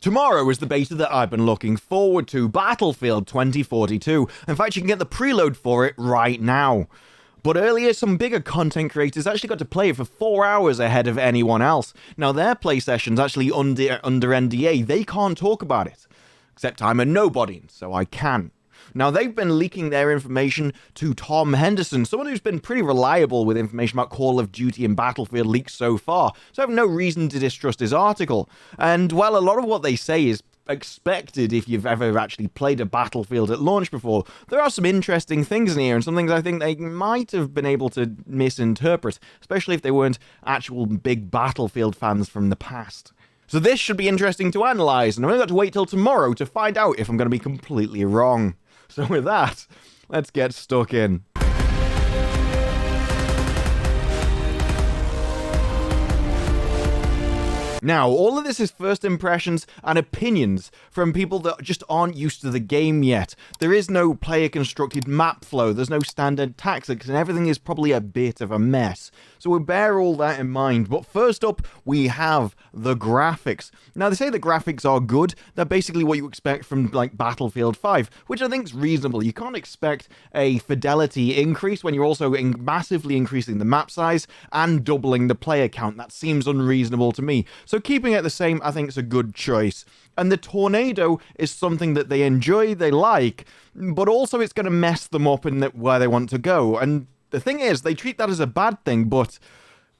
Tomorrow is the beta that I've been looking forward to, Battlefield 2042. In fact, you can get the preload for it right now. But earlier, some bigger content creators actually got to play it for 4 hours ahead of anyone else. Now, their play session's actually under NDA. They can't talk about it. Except I'm a nobody, so I can. Now, they've been leaking their information to Tom Henderson, someone who's been pretty reliable with information about Call of Duty and Battlefield leaks so far, so I have no reason to distrust his article. And while a lot of what they say is expected if you've ever actually played a Battlefield at launch before, there are some interesting things in here, and some things I think they might have been able to misinterpret, especially if they weren't actual big Battlefield fans from the past. So this should be interesting to analyse, and I've only got to wait till tomorrow to find out if I'm going to be completely wrong. So with that, let's get stuck in. Now, all of this is first impressions and opinions from people that just aren't used to the game yet. There is no player-constructed map flow, there's no standard tactics, and everything is probably a bit of a mess. So we'll bear all that in mind. But first up, we have the graphics. Now, they say the graphics are good. They're basically what you expect from, like, Battlefield 5, which I think is reasonable. You can't expect a fidelity increase when you're also massively increasing the map size and doubling the player count. That seems unreasonable to me. So keeping it the same, I think, is a good choice. And the tornado is something that they enjoy, they like, but also it's going to mess them up in where they want to go. And the thing is, they treat that as a bad thing, but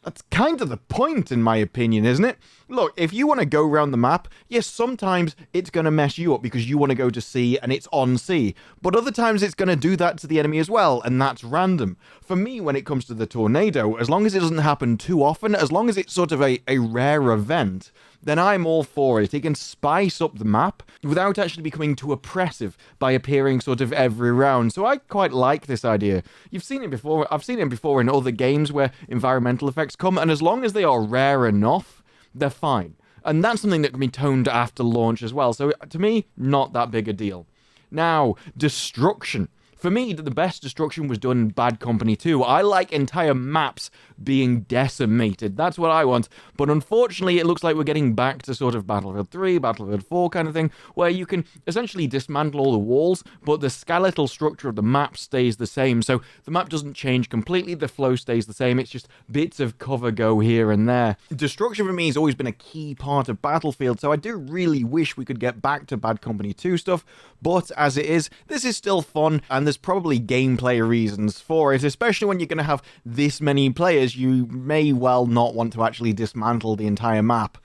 that's kind of the point, in my opinion, isn't it? Look, if you want to go around the map, yes, sometimes it's going to mess you up because you want to go to sea and it's on sea. But other times it's going to do that to the enemy as well, and that's random. For me, when it comes to the tornado, as long as it doesn't happen too often, as long as it's sort of a rare event, then I'm all for it. It can spice up the map without actually becoming too oppressive by appearing sort of every round. So I quite like this idea. You've seen it before. I've seen it before in other games where environmental effects come, and as long as they are rare enough, they're fine. And that's something that can be toned after launch as well. So to me, not that big a deal. Now, destruction. For me, the best destruction was done in Bad Company 2. I like entire maps being decimated. That's what I want. But unfortunately, it looks like we're getting back to sort of Battlefield 3, Battlefield 4 kind of thing, where you can essentially dismantle all the walls, but the skeletal structure of the map stays the same. So the map doesn't change completely, the flow stays the same. It's just bits of cover go here and there. Destruction for me has always been a key part of Battlefield, so I do really wish we could get back to Bad Company 2 stuff, but as it is, this is still fun, and there's probably gameplay reasons for it, especially when you're going to have this many players. You may well not want to actually dismantle the entire map.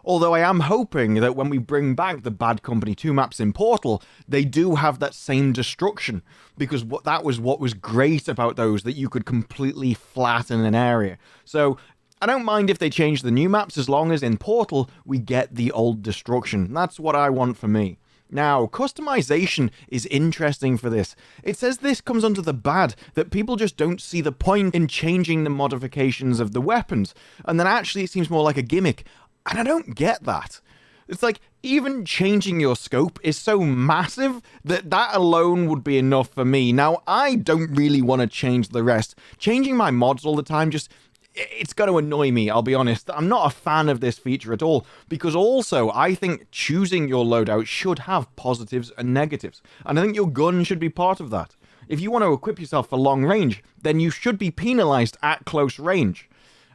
Although I am hoping that when we bring back the Bad Company 2 maps in Portal, they do have that same destruction, because that was what was great about those, that you could completely flatten an area. So I don't mind if they change the new maps, as long as in Portal we get the old destruction. That's what I want for me. Now, customization is interesting for this. It says this comes under the bad, that people just don't see the point in changing the modifications of the weapons, and then actually it seems more like a gimmick, and I don't get that. It's like, even changing your scope is so massive that alone would be enough for me. Now, I don't really want to change the rest. Changing my mods all the time it's going to annoy me, I'll be honest. I'm not a fan of this feature at all, because also I think choosing your loadout should have positives and negatives, and I think your gun should be part of that. If you want to equip yourself for long range, then you should be penalized at close range.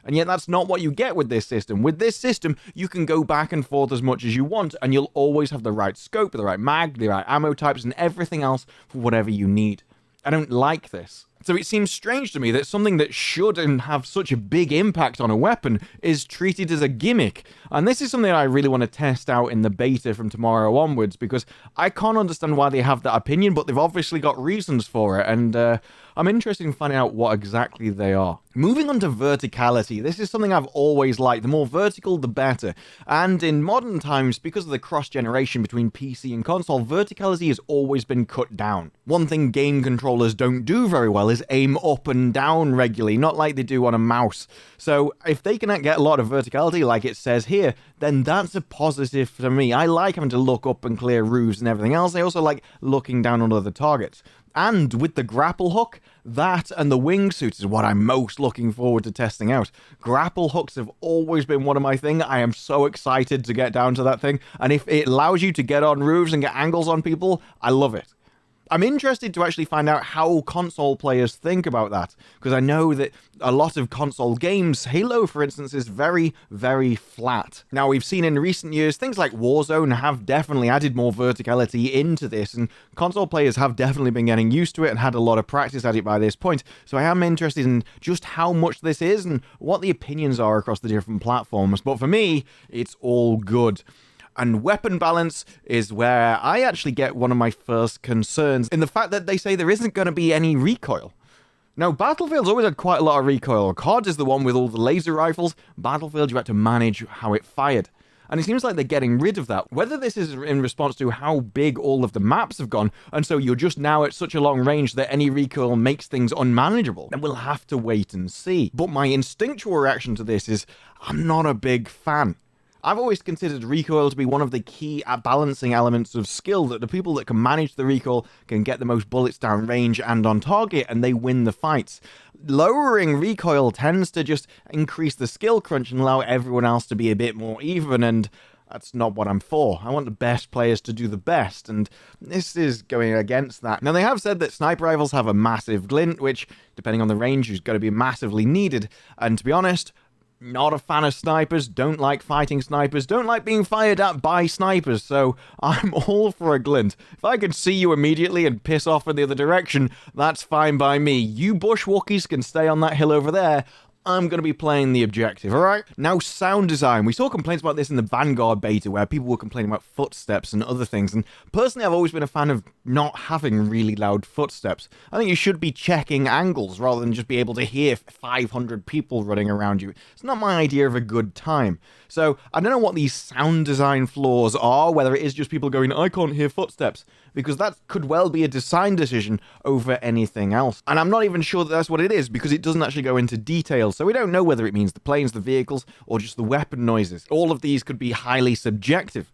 And yet that's not what you get with this system. With this system, you can go back and forth as much as you want, and you'll always have the right scope, the right mag, the right ammo types, and everything else for whatever you need. I don't like this. So it seems strange to me that something that should have such a big impact on a weapon is treated as a gimmick. And this is something I really want to test out in the beta from tomorrow onwards, because I can't understand why they have that opinion, but they've obviously got reasons for it, and I'm interested in finding out what exactly they are. Moving on to verticality, this is something I've always liked. The more vertical, the better. And in modern times, because of the cross-generation between PC and console, verticality has always been cut down. One thing game controllers don't do very well is aim up and down regularly, not like they do on a mouse. So if they can get a lot of verticality like it says here, then that's a positive for me. I like having to look up and clear roofs and everything else. I also like looking down on other targets. And with the grapple hook, that and the wingsuits is what I'm most looking forward to testing out. Grapple hooks have always been one of my thing. I am so excited to get down to that thing. And if it allows you to get on roofs and get angles on people, I love it. I'm interested to actually find out how console players think about that, because I know that a lot of console games, Halo for instance, is very, very flat. Now, we've seen in recent years, things like Warzone have definitely added more verticality into this, and console players have definitely been getting used to it and had a lot of practice at it by this point. So I am interested in just how much this is and what the opinions are across the different platforms. But for me, it's all good. And weapon balance is where I actually get one of my first concerns in the fact that they say there isn't going to be any recoil. Now, Battlefield's always had quite a lot of recoil. COD is the one with all the laser rifles. Battlefield, you had to manage how it fired. And it seems like they're getting rid of that. Whether this is in response to how big all of the maps have gone, and so you're just now at such a long range that any recoil makes things unmanageable, then we'll have to wait and see. But my instinctual reaction to this is, I'm not a big fan. I've always considered recoil to be one of the key balancing elements of skill, that the people that can manage the recoil can get the most bullets down range and on target, and they win the fights. Lowering recoil tends to just increase the skill crunch and allow everyone else to be a bit more even, and that's not what I'm for. I want the best players to do the best, and this is going against that. Now, they have said that sniper rifles have a massive glint, which, depending on the range, is going to be massively needed, and to be honest, not a fan of snipers, don't like fighting snipers, don't like being fired at by snipers, so I'm all for a glint. If I can see you immediately and piss off in the other direction, that's fine by me. You bushwalkies can stay on that hill over there. I'm going to be playing the objective, alright? Now, sound design. We saw complaints about this in the Vanguard beta, where people were complaining about footsteps and other things, and personally, I've always been a fan of not having really loud footsteps. I think you should be checking angles rather than just be able to hear 500 people running around you. It's not my idea of a good time. So, I don't know what these sound design flaws are, whether it is just people going, I can't hear footsteps, because that could well be a design decision over anything else. And I'm not even sure that that's what it is, because it doesn't actually go into detail, so we don't know whether it means the planes, the vehicles, or just the weapon noises. All of these could be highly subjective.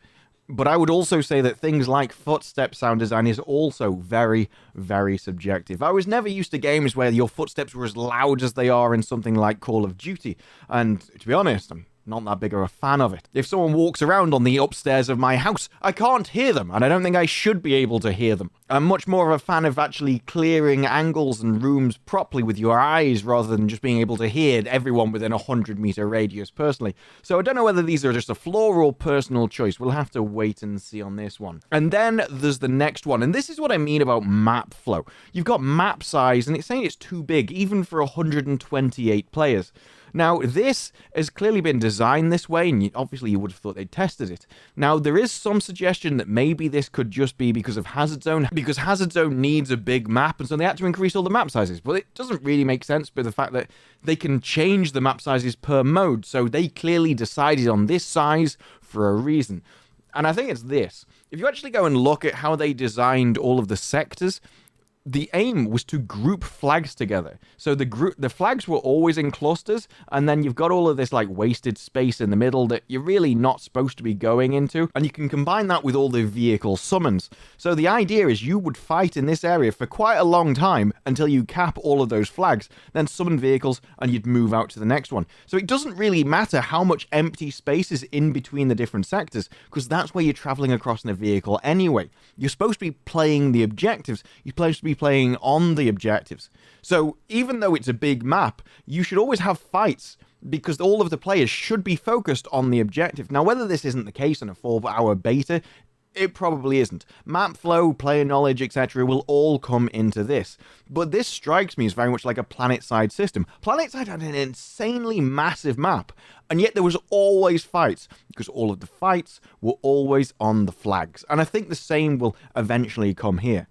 But I would also say that things like footstep sound design is also very, very subjective. I was never used to games where your footsteps were as loud as they are in something like Call of Duty, and to be honest, I'm not that big of a fan of it. If someone walks around on the upstairs of my house, I can't hear them, and I don't think I should be able to hear them. I'm much more of a fan of actually clearing angles and rooms properly with your eyes, rather than just being able to hear everyone within a 100-meter radius, personally. So I don't know whether these are just a flaw or personal choice. We'll have to wait and see on this one. And then there's the next one, and this is what I mean about map flow. You've got map size, and it's saying it's too big, even for 128 players. Now, this has clearly been designed this way, and obviously you would have thought they'd tested it. Now, there is some suggestion that maybe this could just be because of Hazard Zone, because Hazard Zone needs a big map, and so they had to increase all the map sizes. But it doesn't really make sense by the fact that they can change the map sizes per mode, so they clearly decided on this size for a reason. And I think it's this. If you actually go and look at how they designed all of the sectors, the aim was to group flags together. So the flags were always in clusters, and then you've got all of this like wasted space in the middle that you're really not supposed to be going into, and you can combine that with all the vehicle summons. So the idea is you would fight in this area for quite a long time until you cap all of those flags, then summon vehicles, and you'd move out to the next one. So it doesn't really matter how much empty space is in between the different sectors, because that's where you're traveling across in a vehicle anyway. You're supposed to be playing the objectives. You're supposed to be playing on the objectives. So even though it's a big map, you should always have fights, because all of the players should be focused on the objective. Now, whether this isn't the case in a 4-hour beta, it probably isn't. Map flow, player knowledge, etc. will all come into this. But this strikes me as very much like a PlanetSide system. PlanetSide had an insanely massive map, and yet there was always fights, because all of the fights were always on the flags. And I think the same will eventually come here.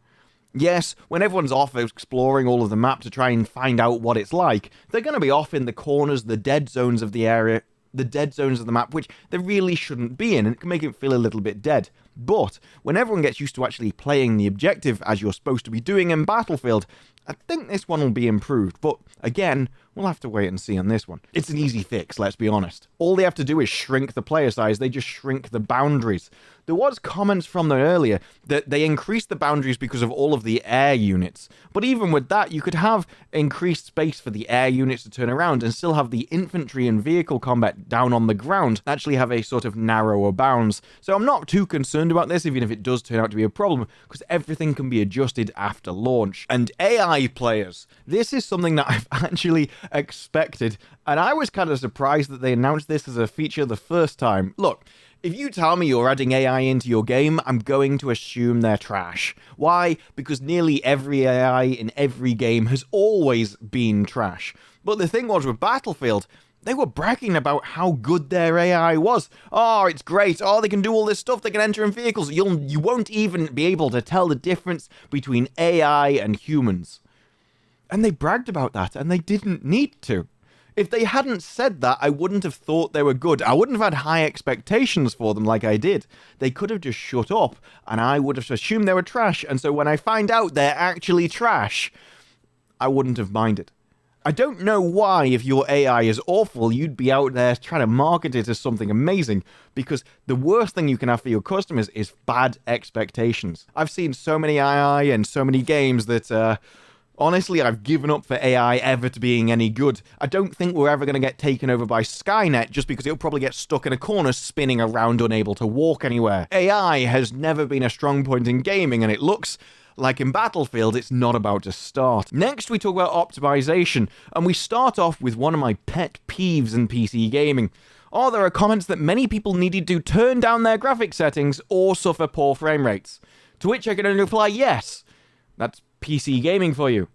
Yes, when everyone's off exploring all of the map to try and find out what it's like, they're going to be off in the corners, the dead zones of the area, the dead zones of the map, which they really shouldn't be in, and it can make it feel a little bit dead. But when everyone gets used to actually playing the objective as you're supposed to be doing in Battlefield, I think this one will be improved, but again, we'll have to wait and see on this one. It's an easy fix, let's be honest. All they have to do is shrink the player size, they just shrink the boundaries. There was comments from them earlier that they increased the boundaries because of all of the air units. But even with that, you could have increased space for the air units to turn around and still have the infantry and vehicle combat down on the ground actually have a sort of narrower bounds. So I'm not too concerned about this, even if it does turn out to be a problem, because everything can be adjusted after launch. And AI players, this is something that I've actually expected, and I was kind of surprised that they announced this as a feature the first time. Look, if you tell me you're adding AI into your game, I'm going to assume they're trash. Why? Because nearly every AI in every game has always been trash. But the thing was with Battlefield, they were bragging about how good their AI was. Oh, it's great. Oh, they can do all this stuff. They can enter in vehicles. You won't even be able to tell the difference between AI and humans. And they bragged about that, and they didn't need to. If they hadn't said that, I wouldn't have thought they were good. I wouldn't have had high expectations for them like I did. They could have just shut up, and I would have assumed they were trash. And so when I find out they're actually trash, I wouldn't have minded. I don't know why, if your AI is awful, you'd be out there trying to market it as something amazing, because the worst thing you can have for your customers is bad expectations. I've seen so many AI and so many games that, honestly, I've given up for AI ever to being any good. I don't think we're ever going to get taken over by Skynet just because it'll probably get stuck in a corner spinning around unable to walk anywhere. AI has never been a strong point in gaming, and it looks like in Battlefield, it's not about to start. Next, we talk about optimization, and we start off with one of my pet peeves in PC gaming. Oh, there are comments that many people needed to turn down their graphics settings or suffer poor frame rates. To which I can only reply, yes. That's PC gaming for you.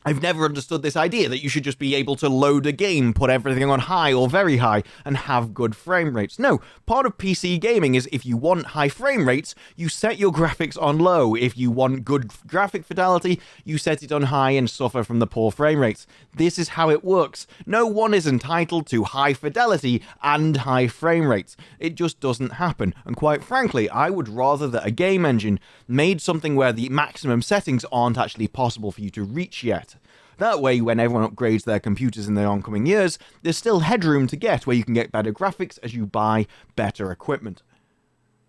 I've never understood this idea that you should just be able to load a game, put everything on high or very high, and have good frame rates. No, part of PC gaming is if you want high frame rates, you set your graphics on low. If you want good graphic fidelity, you set it on high and suffer from the poor frame rates. This is how it works. No one is entitled to high fidelity and high frame rates. It just doesn't happen. And quite frankly, I would rather that a game engine made something where the maximum settings aren't actually possible for you to reach yet. That way, when everyone upgrades their computers in the oncoming years, there's still headroom to get where you can get better graphics as you buy better equipment.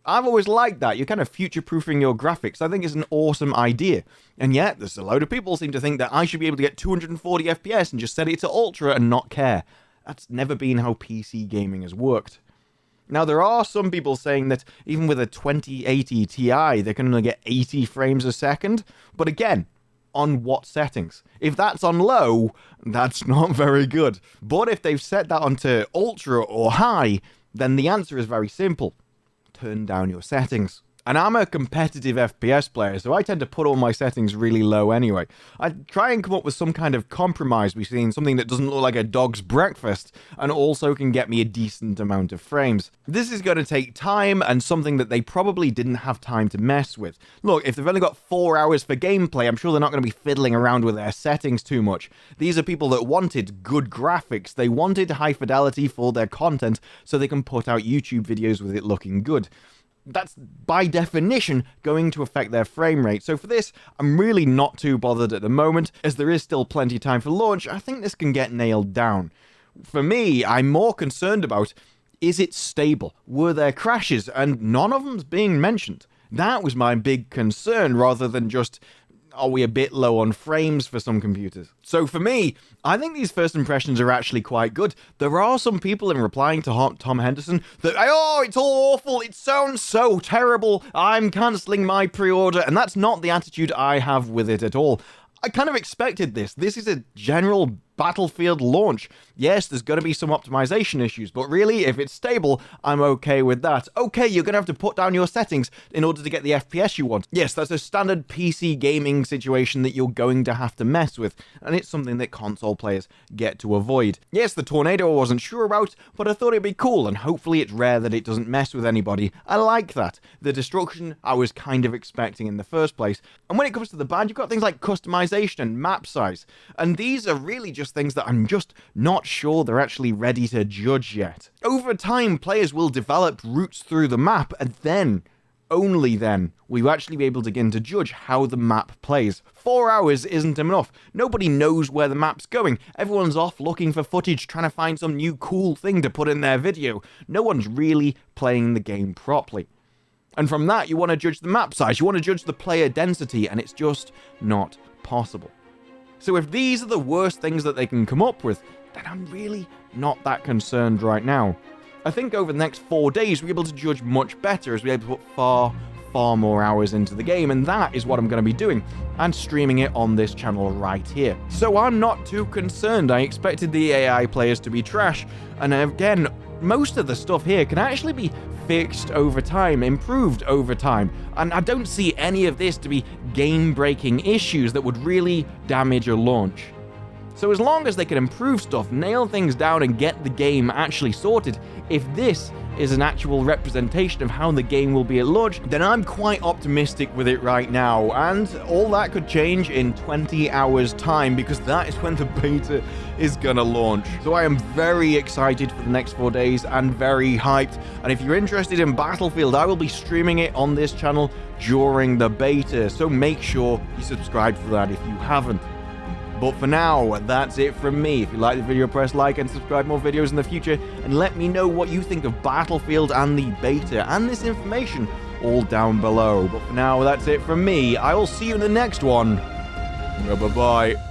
I've always liked that. You're kind of future-proofing your graphics. I think it's an awesome idea. And yet, there's a load of people seem to think that I should be able to get 240 FPS and just set it to Ultra and not care. That's never been how PC gaming has worked. Now, there are some people saying that even with a 2080 Ti, they can only get 80 frames a second. But again, on what settings? If that's on low, that's not very good. But if they've set that onto ultra or high, then the answer is very simple. Turn down your settings. And I'm a competitive FPS player, so I tend to put all my settings really low anyway. I try and come up with some kind of compromise between something that doesn't look like a dog's breakfast and also can get me a decent amount of frames. This is going to take time and something that they probably didn't have time to mess with. Look, if they've only got 4 hours for gameplay, I'm sure they're not going to be fiddling around with their settings too much. These are people that wanted good graphics. They wanted high fidelity for their content so they can put out YouTube videos with it looking good. That's, by definition, going to affect their frame rate. So for this, I'm really not too bothered at the moment. As there is still plenty of time for launch, I think this can get nailed down. For me, I'm more concerned about, is it stable? Were there crashes? And none of them's being mentioned. That was my big concern, rather than just, are we a bit low on frames for some computers? So for me, I think these first impressions are actually quite good. There are some people in replying to Tom Henderson that, oh, it's all awful, it sounds so terrible, I'm cancelling my pre-order, and that's not the attitude I have with it at all. I kind of expected this. This is a general Battlefield launch. Yes, there's going to be some optimization issues, but really, if it's stable, I'm okay with that. Okay, you're going to have to put down your settings in order to get the FPS you want. Yes, that's a standard PC gaming situation that you're going to have to mess with, and it's something that console players get to avoid. Yes, the tornado I wasn't sure about, but I thought it'd be cool, and hopefully it's rare that it doesn't mess with anybody. I like that. The destruction I was kind of expecting in the first place. And when it comes to the bad, you've got things like customization and map size, and these are really just things that I'm just not sure they're actually ready to judge yet. Over time, players will develop routes through the map, and then only then will you actually be able to begin to judge how the map plays. 4 hours isn't enough. Nobody knows where the map's going. Everyone's off looking for footage, trying to find some new cool thing to put in their video. No one's really playing the game properly. And from that, you want to judge the map size, you want to judge the player density, and it's just not possible. So if these are the worst things that they can come up with, then I'm really not that concerned right now. I think over the next 4 days, we'll be able to judge much better as we're able to put far more hours into the game, and that is what I'm going to be doing, and streaming it on this channel right here. So I'm not too concerned. I expected the AI players to be trash, and again, most of the stuff here can actually be fixed over time, improved over time, and I don't see any of this to be game-breaking issues that would really damage a launch. So as long as they can improve stuff, nail things down, and get the game actually sorted, if this is an actual representation of how the game will be at launch, then I'm quite optimistic with it right now, and all that could change in 20 hours time, because that is when the beta is gonna launch. So I am very excited for the next 4 days and very hyped, and if you're interested in Battlefield, I will be streaming it on this channel during the beta, so make sure you subscribe for that if you haven't. But for now, that's it from me. If you like the video, press like and subscribe more videos in the future, and let me know what you think of Battlefield and the beta and this information all down below. But for now, that's it from me. I will see you in the next one. Bye-bye.